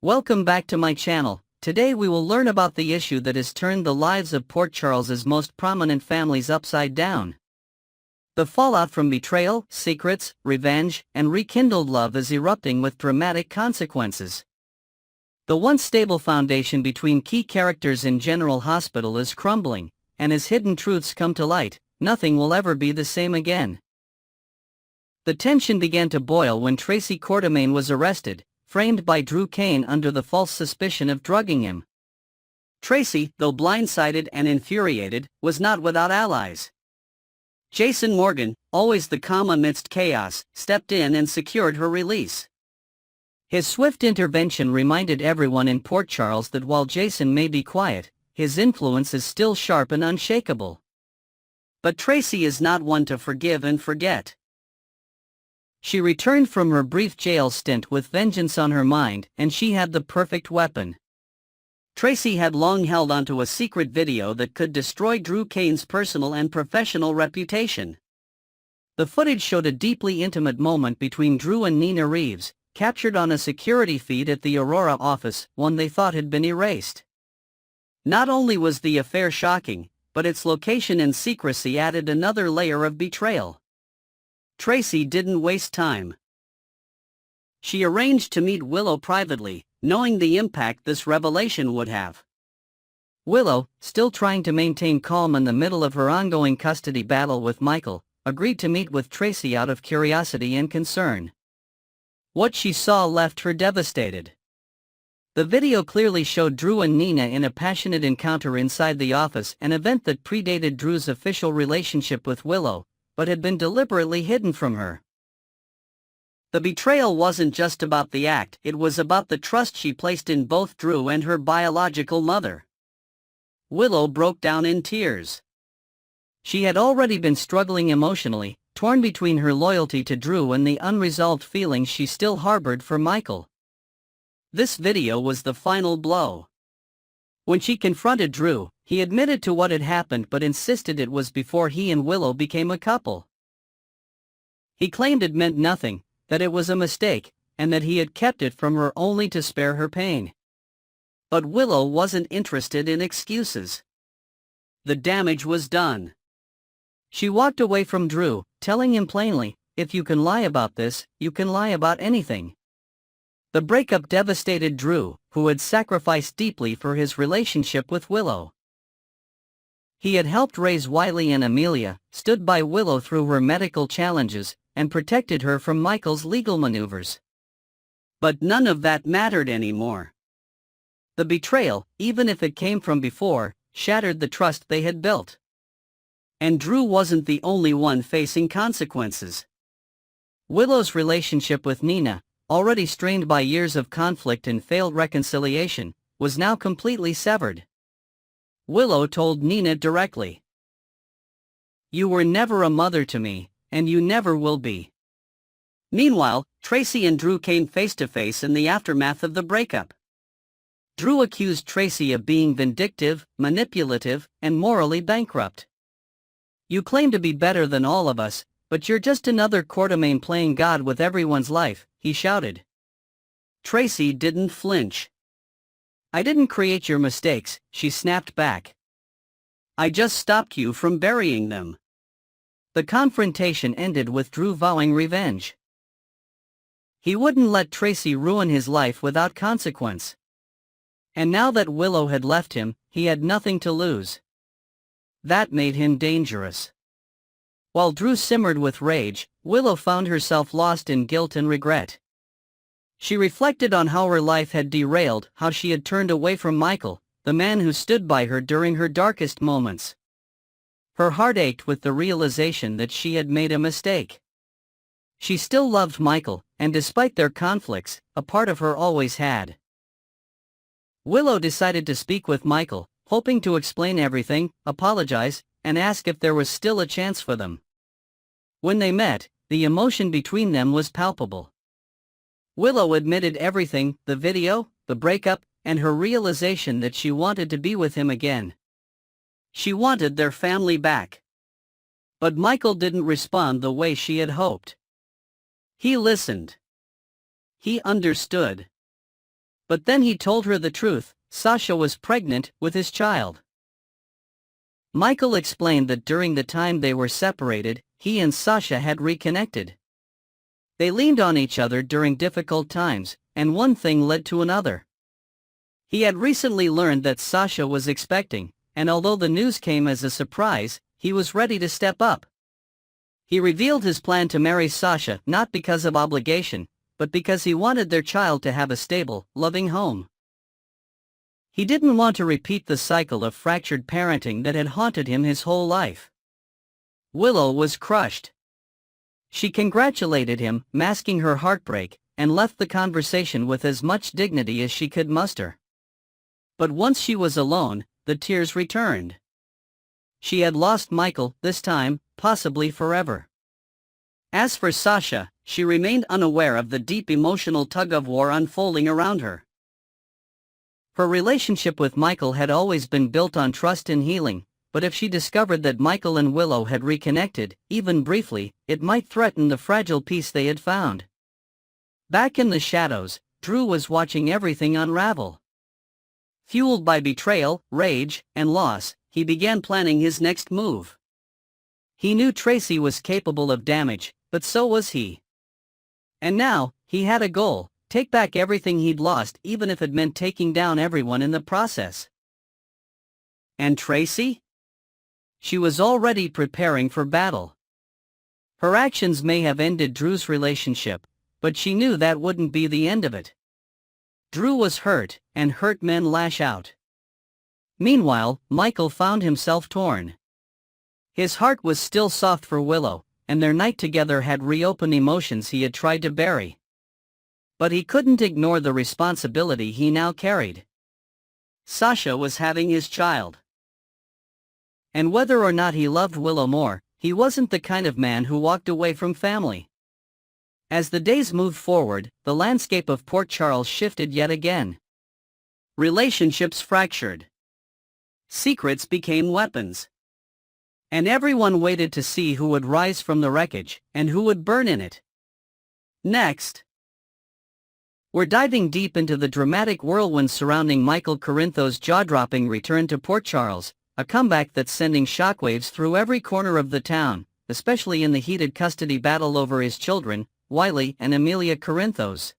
Welcome back to my channel. Today we will learn about the issue that has turned the lives of Port Charles's most prominent families upside down. The fallout from betrayal, secrets, revenge, and rekindled love is erupting with dramatic consequences. The once stable foundation between key characters in General Hospital is crumbling, and as hidden truths come to light, nothing will ever be the same again. The tension began to boil when Tracy Quartermain was arrested, framed by Drew Cain under the false suspicion of drugging him. Tracy, though blindsided and infuriated, was not without allies. Jason Morgan, always the calm amidst chaos, stepped in and secured her release. His swift intervention reminded everyone in Port Charles that while Jason may be quiet, his influence is still sharp and unshakable. But Tracy is not one to forgive and forget. She returned from her brief jail stint with vengeance on her mind, and she had the perfect weapon. Tracy had long held onto a secret video that could destroy Drew Cain's personal and professional reputation. The footage showed a deeply intimate moment between Drew and Nina Reeves, captured on a security feed at the Aurora office, one they thought had been erased. Not only was the affair shocking, but its location and secrecy added another layer of betrayal. Tracy didn't waste time. She arranged to meet Willow privately, knowing the impact this revelation would have. Willow, still trying to maintain calm in the middle of her ongoing custody battle with Michael, agreed to meet with Tracy out of curiosity and concern. What she saw left her devastated. The video clearly showed Drew and Nina in a passionate encounter inside the office, an event that predated Drew's official relationship with Willow, but had been deliberately hidden from her. The betrayal wasn't just about the act, it was about the trust she placed in both Drew and her biological mother. Willow broke down in tears. She had already been struggling emotionally, torn between her loyalty to Drew and the unresolved feelings she still harbored for Michael. This video was the final blow. When she confronted Drew, he admitted to what had happened but insisted it was before he and Willow became a couple. He claimed it meant nothing, that it was a mistake, and that he had kept it from her only to spare her pain. But Willow wasn't interested in excuses. The damage was done. She walked away from Drew, telling him plainly, "If you can lie about this, you can lie about anything." The breakup devastated Drew, who had sacrificed deeply for his relationship with Willow. He had helped raise Wiley and Amelia, stood by Willow through her medical challenges, and protected her from Michael's legal maneuvers. But none of that mattered anymore. The betrayal, even if it came from before, shattered the trust they had built. And Drew wasn't the only one facing consequences. Willow's relationship with Nina, already strained by years of conflict and failed reconciliation, was now completely severed. Willow told Nina directly, "You were never a mother to me, and you never will be." Meanwhile, Tracy and Drew came face to face in the aftermath of the breakup. Drew accused Tracy of being vindictive, manipulative, and morally bankrupt. "You claim to be better than all of us, but you're just another Quartermain playing God with everyone's life," he shouted. Tracy didn't flinch. "I didn't create your mistakes," she snapped back. "I just stopped you from burying them." The confrontation ended with Drew vowing revenge. He wouldn't let Tracy ruin his life without consequence. And now that Willow had left him, he had nothing to lose. That made him dangerous. While Drew simmered with rage, Willow found herself lost in guilt and regret. She reflected on how her life had derailed, how she had turned away from Michael, the man who stood by her during her darkest moments. Her heart ached with the realization that she had made a mistake. She still loved Michael, and despite their conflicts, a part of her always had. Willow decided to speak with Michael, hoping to explain everything, apologize, and ask if there was still a chance for them. When they met, the emotion between them was palpable. Willow admitted everything, the video, the breakup, and her realization that she wanted to be with him again. She wanted their family back. But Michael didn't respond the way she had hoped. He listened. He understood. But then he told her the truth: Sasha was pregnant with his child. Michael explained that during the time they were separated, he and Sasha had reconnected. They leaned on each other during difficult times, and one thing led to another. He had recently learned that Sasha was expecting, and although the news came as a surprise, he was ready to step up. He revealed his plan to marry Sasha not because of obligation, but because he wanted their child to have a stable, loving home. He didn't want to repeat the cycle of fractured parenting that had haunted him his whole life. Willow was crushed. She congratulated him, masking her heartbreak, and left the conversation with as much dignity as she could muster. But once she was alone, the tears returned. She had lost Michael, this time, possibly forever. As for Sasha, she remained unaware of the deep emotional tug-of-war unfolding around her. Her relationship with Michael had always been built on trust and healing, but if she discovered that Michael and Willow had reconnected, even briefly, it might threaten the fragile peace they had found. Back in the shadows, Drew was watching everything unravel. Fueled by betrayal, rage, and loss, he began planning his next move. He knew Tracy was capable of damage, but so was he. And now, he had a goal: take back everything he'd lost, even if it meant taking down everyone in the process. And Tracy? She was already preparing for battle. Her actions may have ended Drew's relationship, but she knew that wouldn't be the end of it. Drew was hurt, and hurt men lash out. Meanwhile, Michael found himself torn. His heart was still soft for Willow, and their night together had reopened emotions he had tried to bury. But he couldn't ignore the responsibility he now carried. Sasha was having his child. And whether or not he loved Willow more, he wasn't the kind of man who walked away from family. As the days moved forward, the landscape of Port Charles shifted yet again. Relationships fractured. Secrets became weapons. And everyone waited to see who would rise from the wreckage, and who would burn in it. Next, we're diving deep into the dramatic whirlwind surrounding Michael Corinthos' jaw-dropping return to Port Charles, a comeback that's sending shockwaves through every corner of the town, especially in the heated custody battle over his children, Wiley and Amelia Corinthos.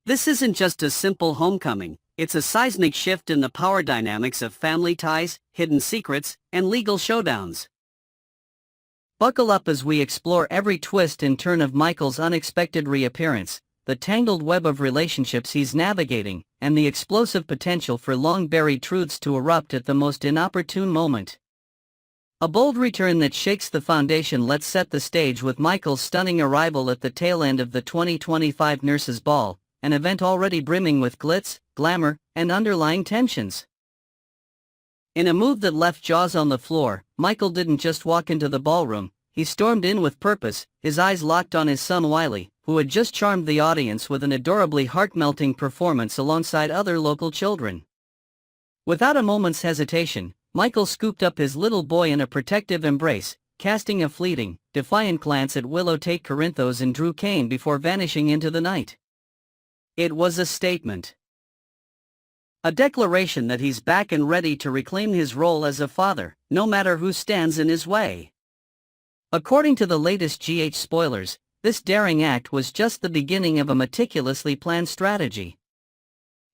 This isn't just a simple homecoming, it's a seismic shift in the power dynamics of family ties, hidden secrets, and legal showdowns. Buckle up as we explore every twist and turn of Michael's unexpected reappearance, the tangled web of relationships he's navigating, and the explosive potential for long-buried truths to erupt at the most inopportune moment. A bold return that shakes the foundation. Let's set the stage with Michael's stunning arrival at the tail end of the 2025 Nurses' Ball, an event already brimming with glitz, glamour, and underlying tensions. In a move that left jaws on the floor, Michael didn't just walk into the ballroom, he stormed in with purpose, his eyes locked on his son Wiley, who had just charmed the audience with an adorably heart-melting performance alongside other local children. Without a moment's hesitation, Michael scooped up his little boy in a protective embrace, casting a fleeting, defiant glance at Willow Tate Corinthos and Drew Kane before vanishing into the night. It was a statement. A declaration that he's back and ready to reclaim his role as a father, no matter who stands in his way. According to the latest GH spoilers, this daring act was just the beginning of a meticulously planned strategy.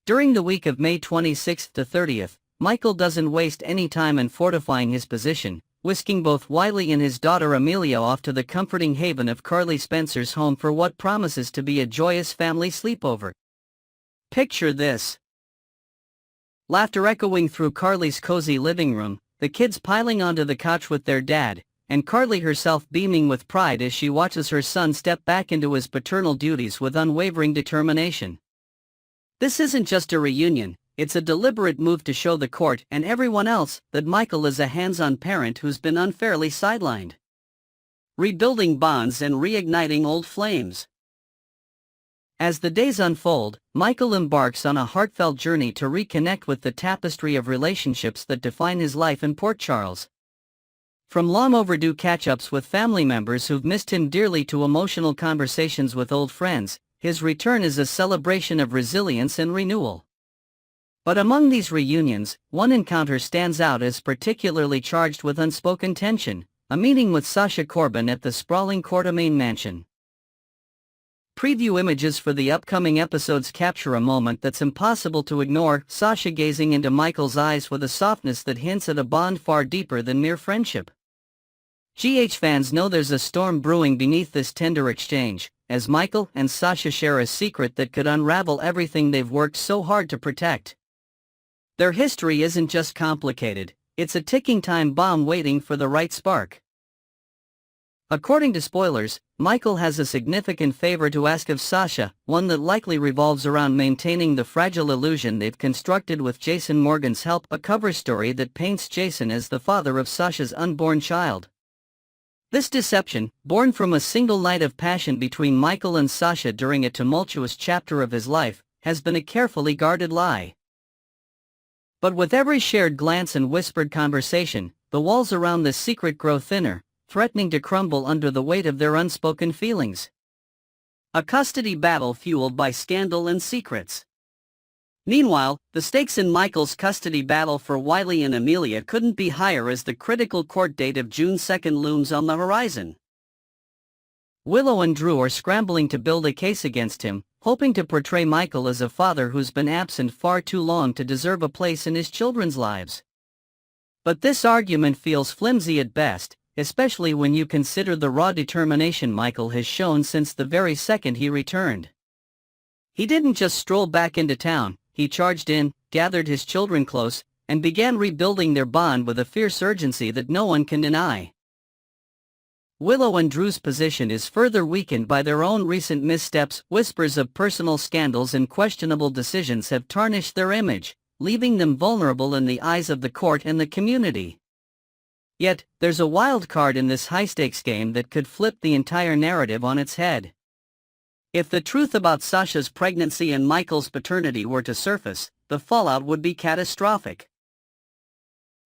During the week of May 26th to 30th, Michael doesn't waste any time in fortifying his position, whisking both Wiley and his daughter Amelia off to the comforting haven of Carly Spencer's home for what promises to be a joyous family sleepover. Picture this. Laughter echoing through Carly's cozy living room, the kids piling onto the couch with their dad, and Carly herself beaming with pride as she watches her son step back into his paternal duties with unwavering determination. This isn't just a reunion, it's a deliberate move to show the court and everyone else that Michael is a hands-on parent who's been unfairly sidelined. Rebuilding bonds and reigniting old flames. As the days unfold, Michael embarks on a heartfelt journey to reconnect with the tapestry of relationships that define his life in Port Charles. From long-overdue catch-ups with family members who've missed him dearly to emotional conversations with old friends, his return is a celebration of resilience and renewal. But among these reunions, one encounter stands out as particularly charged with unspoken tension: a meeting with Sasha Corbin at the sprawling Quartermaine mansion. Preview images for the upcoming episodes capture a moment that's impossible to ignore: Sasha gazing into Michael's eyes with a softness that hints at a bond far deeper than mere friendship. GH fans know there's a storm brewing beneath this tender exchange, as Michael and Sasha share a secret that could unravel everything they've worked so hard to protect. Their history isn't just complicated, it's a ticking time bomb waiting for the right spark. According to spoilers, Michael has a significant favor to ask of Sasha, one that likely revolves around maintaining the fragile illusion they've constructed with Jason Morgan's help, a cover story that paints Jason as the father of Sasha's unborn child. This deception, born from a single night of passion between Michael and Sasha during a tumultuous chapter of his life, has been a carefully guarded lie. But with every shared glance and whispered conversation, the walls around this secret grow thinner, threatening to crumble under the weight of their unspoken feelings. A custody battle fueled by scandal and secrets. Meanwhile, the stakes in Michael's custody battle for Wiley and Amelia couldn't be higher as the critical court date of June 2nd looms on the horizon. Willow and Drew are scrambling to build a case against him, hoping to portray Michael as a father who's been absent far too long to deserve a place in his children's lives. But this argument feels flimsy at best, especially when you consider the raw determination Michael has shown since the very second he returned. He didn't just stroll back into town, he charged in, gathered his children close, and began rebuilding their bond with a fierce urgency that no one can deny. Willow and Drew's position is further weakened by their own recent missteps. Whispers of personal scandals and questionable decisions have tarnished their image, leaving them vulnerable in the eyes of the court and the community. Yet, there's a wild card in this high-stakes game that could flip the entire narrative on its head. If the truth about Sasha's pregnancy and Michael's paternity were to surface, the fallout would be catastrophic.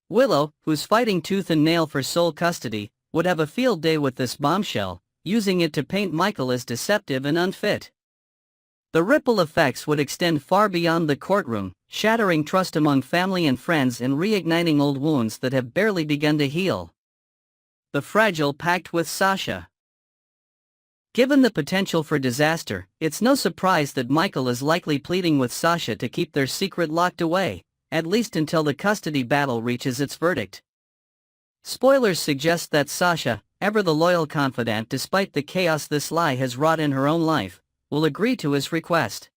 Willow, who's fighting tooth and nail for sole custody, would have a field day with this bombshell, using it to paint Michael as deceptive and unfit. The ripple effects would extend far beyond the courtroom, shattering trust among family and friends and reigniting old wounds that have barely begun to heal. The fragile pact with Sasha. Given the potential for disaster, it's no surprise that Michael is likely pleading with Sasha to keep their secret locked away, at least until the custody battle reaches its verdict. Spoilers suggest that Sasha, ever the loyal confidant despite the chaos this lie has wrought in her own life, will agree to his request.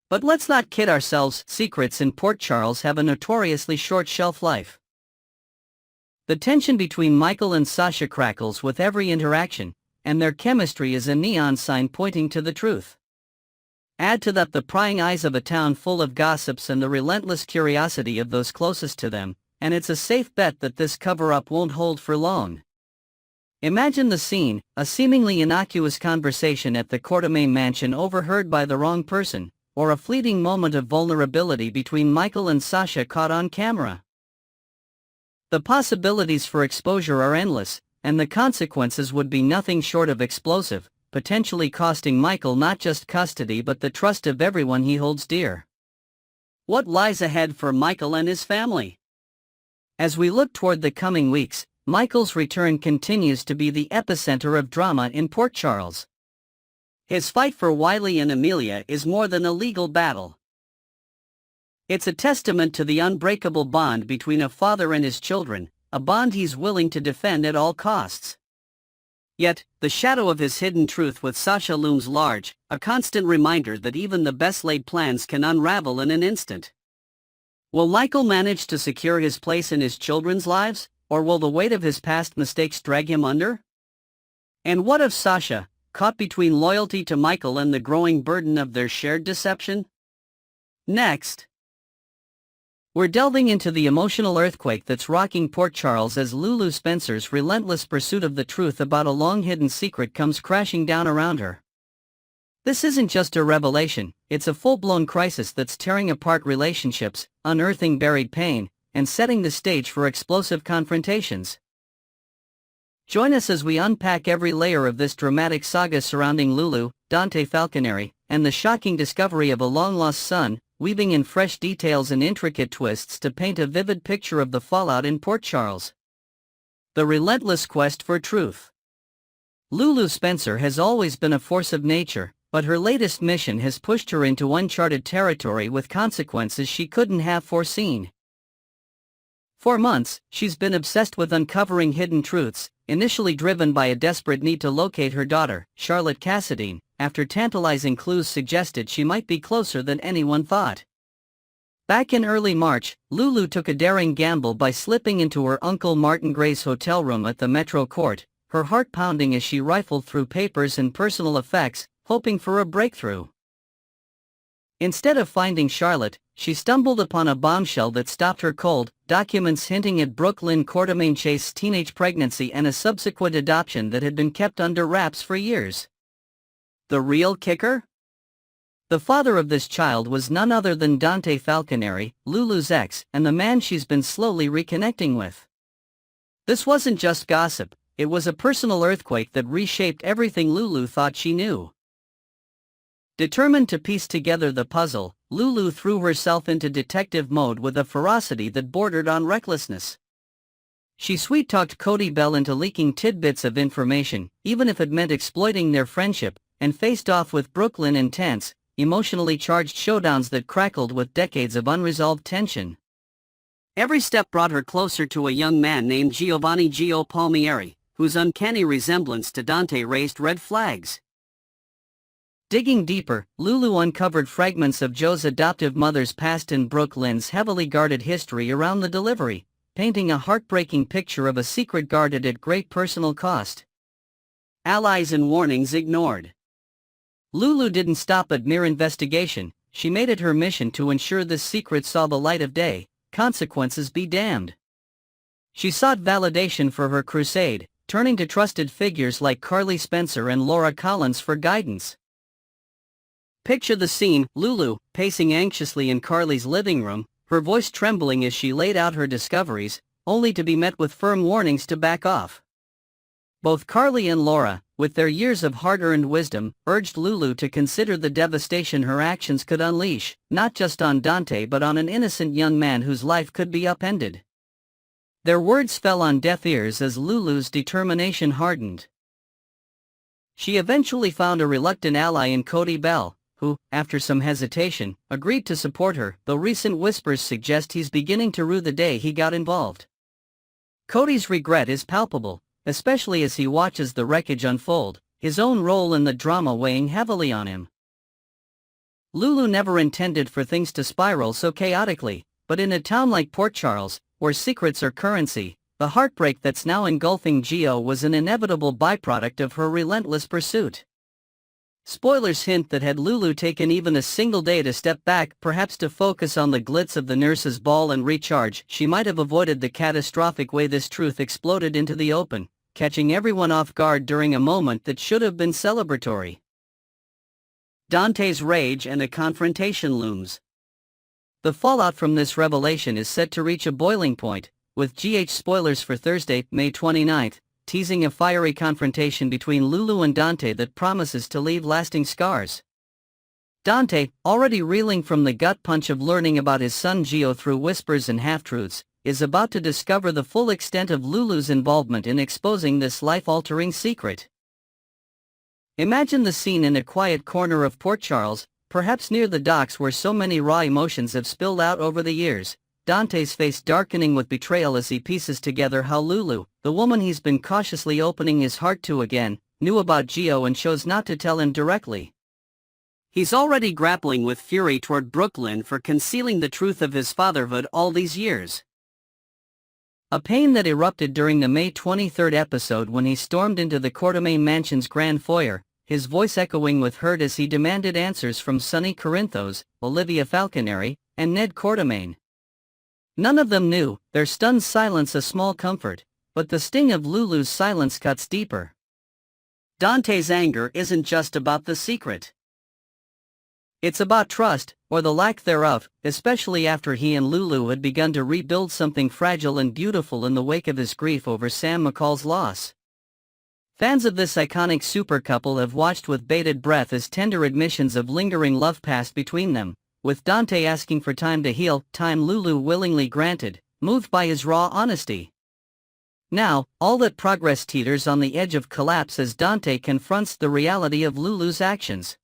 But let's not kid ourselves, secrets in Port Charles have a notoriously short shelf life. The tension between Michael and Sasha crackles with every interaction, and their chemistry is a neon sign pointing to the truth. Add to that the prying eyes of a town full of gossips and the relentless curiosity of those closest to them, and it's a safe bet that this cover-up won't hold for long. Imagine the scene: a seemingly innocuous conversation at the Quartermaine mansion overheard by the wrong person, or a fleeting moment of vulnerability between Michael and Sasha caught on camera. The possibilities for exposure are endless, and the consequences would be nothing short of explosive, potentially costing Michael not just custody but the trust of everyone he holds dear. What lies ahead for Michael and his family? As we look toward the coming weeks, Michael's return continues to be the epicenter of drama in Port Charles. His fight for Wiley and Amelia is more than a legal battle. It's a testament to the unbreakable bond between a father and his children, a bond he's willing to defend at all costs. Yet, the shadow of his hidden truth with Sasha looms large, a constant reminder that even the best-laid plans can unravel in an instant. Will Michael manage to secure his place in his children's lives, or will the weight of his past mistakes drag him under? And what of Sasha, caught between loyalty to Michael and the growing burden of their shared deception? Next, we're delving into the emotional earthquake that's rocking Port Charles as Lulu Spencer's relentless pursuit of the truth about a long-hidden secret comes crashing down around her. This isn't just a revelation, it's a full-blown crisis that's tearing apart relationships, unearthing buried pain, and setting the stage for explosive confrontations. Join us as we unpack every layer of this dramatic saga surrounding Lulu, Dante Falconeri, and the shocking discovery of a long-lost son, weaving in fresh details and intricate twists to paint a vivid picture of the fallout in Port Charles. The relentless quest for truth. Lulu Spencer has always been a force of nature, but her latest mission has pushed her into uncharted territory with consequences she couldn't have foreseen. For months, she's been obsessed with uncovering hidden truths, initially driven by a desperate need to locate her daughter, Charlotte Cassadine, after tantalizing clues suggested she might be closer than anyone thought. Back in early March, Lulu took a daring gamble by slipping into her Uncle Martin Gray's hotel room at the Metro Court, her heart pounding as she rifled through papers and personal effects, hoping for a breakthrough. Instead of finding Charlotte, she stumbled upon a bombshell that stopped her cold: documents hinting at Brooklyn Quartermaine Chase's teenage pregnancy and a subsequent adoption that had been kept under wraps for years. The real kicker? The father of this child was none other than Dante Falconeri, Lulu's ex, and the man she's been slowly reconnecting with. This wasn't just gossip, it was a personal earthquake that reshaped everything Lulu thought she knew. Determined to piece together the puzzle, Lulu threw herself into detective mode with a ferocity that bordered on recklessness. She sweet-talked Cody Bell into leaking tidbits of information, even if it meant exploiting their friendship, and faced off with Brooklyn in tense, emotionally charged showdowns that crackled with decades of unresolved tension. Every step brought her closer to a young man named Giovanni Gio Palmieri, whose uncanny resemblance to Dante raised red flags. Digging deeper, Lulu uncovered fragments of Joe's adoptive mother's past and Brooklyn's heavily guarded history around the delivery, painting a heartbreaking picture of a secret guarded at great personal cost. Allies and warnings ignored. Lulu didn't stop at mere investigation, she made it her mission to ensure this secret saw the light of day, consequences be damned. She sought validation for her crusade, turning to trusted figures like Carly Spencer and Laura Collins for guidance. Picture the scene: Lulu, pacing anxiously in Carly's living room, her voice trembling as she laid out her discoveries, only to be met with firm warnings to back off. Both Carly and Laura, with their years of hard-earned wisdom, urged Lulu to consider the devastation her actions could unleash, not just on Dante but on an innocent young man whose life could be upended. Their words fell on deaf ears as Lulu's determination hardened. She eventually found a reluctant ally in Cody Bell, who, after some hesitation, agreed to support her, though recent whispers suggest he's beginning to rue the day he got involved. Cody's regret is palpable, especially as he watches the wreckage unfold, his own role in the drama weighing heavily on him. Lulu never intended for things to spiral so chaotically, but in a town like Port Charles, where secrets are currency, the heartbreak that's now engulfing Gio was an inevitable byproduct of her relentless pursuit. Spoilers hint that had Lulu taken even a single day to step back, perhaps to focus on the glitz of the nurse's ball and recharge, she might have avoided the catastrophic way this truth exploded into the open, catching everyone off guard during a moment that should have been celebratory. Dante's rage and a confrontation looms. The fallout from this revelation is set to reach a boiling point, with GH spoilers for Thursday, May 29th, teasing a fiery confrontation between Lulu and Dante that promises to leave lasting scars. Dante, already reeling from the gut punch of learning about his son Gio through whispers and half-truths, is about to discover the full extent of Lulu's involvement in exposing this life-altering secret. Imagine the scene in a quiet corner of Port Charles, perhaps near the docks where so many raw emotions have spilled out over the years, Dante's face darkening with betrayal as he pieces together how Lulu, the woman he's been cautiously opening his heart to again, knew about Gio and chose not to tell him directly. He's already grappling with fury toward Brooklyn for concealing the truth of his fatherhood all these years. A pain that erupted during the May 23 episode when he stormed into the Quartermaine Mansion's grand foyer, his voice echoing with hurt as he demanded answers from Sonny Corinthos, Olivia Falconeri, and Ned Quartermaine. None of them knew, their stunned silence a small comfort, but the sting of Lulu's silence cuts deeper. Dante's anger isn't just about the secret. It's about trust, or the lack thereof, especially after he and Lulu had begun to rebuild something fragile and beautiful in the wake of his grief over Sam McCall's loss. Fans of this iconic super couple have watched with bated breath as tender admissions of lingering love passed between them, with Dante asking for time to heal, time Lulu willingly granted, moved by his raw honesty. Now, all that progress teeters on the edge of collapse as Dante confronts the reality of Lulu's actions.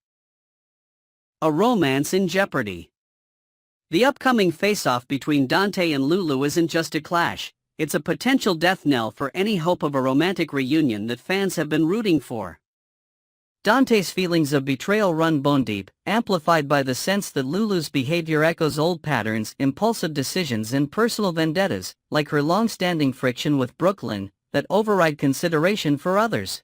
A romance in jeopardy. The upcoming face-off between Dante and Lulu isn't just a clash, it's a potential death knell for any hope of a romantic reunion that fans have been rooting for. Dante's feelings of betrayal run bone deep, amplified by the sense that Lulu's behavior echoes old patterns, impulsive decisions and personal vendettas, like her long-standing friction with Brooklyn, that override consideration for others.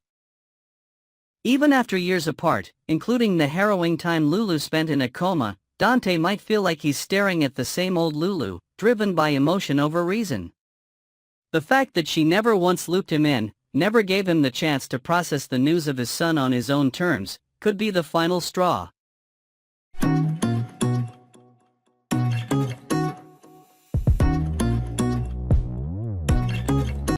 Even after years apart, including the harrowing time Lulu spent in a coma, Dante might feel like he's staring at the same old Lulu, driven by emotion over reason. The fact that she never once looped him in, never gave him the chance to process the news of his son on his own terms, could be the final straw.